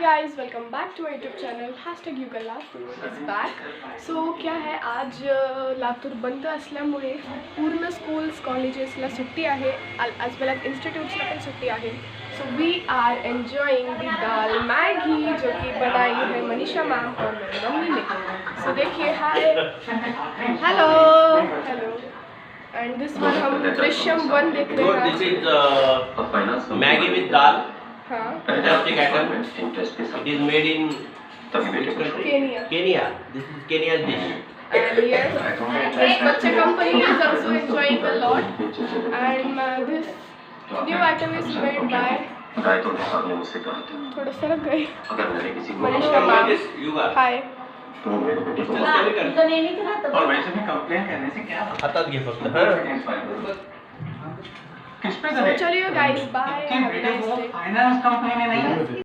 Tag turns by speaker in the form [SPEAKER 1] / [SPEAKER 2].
[SPEAKER 1] Guys, welcome back to my YouTube channel #युगल Latur is back. सो क्या है, आज लातूर बंद असल्यामुळे पूर्ण स्कूल्स कॉलेजेसला सुट्टी आहे, एज वेल एज इंस्टिट्यूट्सला पण सुट्टी आहे. So we are enjoying the dal Maggi जो कि बनाई है मनीषा मैम और मेरी मम्मी ने. सो देखिए, hi, hello hello. And this one हम दृश्यम 1 देख रहे हैं.
[SPEAKER 2] This is Maggi with dal.
[SPEAKER 1] हाँ.
[SPEAKER 2] Fantastic item. It is made in
[SPEAKER 1] Kenya.
[SPEAKER 2] Kenya. This is Kenya's dish.
[SPEAKER 1] And yes, this Bacha company is also enjoying a lot. And this new item is made by थोड़ा सरक गए Manisha ma'am. हाय.
[SPEAKER 3] और वैसे भी complain करने से क्या
[SPEAKER 2] हातात घे फक्त. हां.
[SPEAKER 1] So चलिए गाइस, बाय.
[SPEAKER 3] फाइनेंस कंपनी में नहीं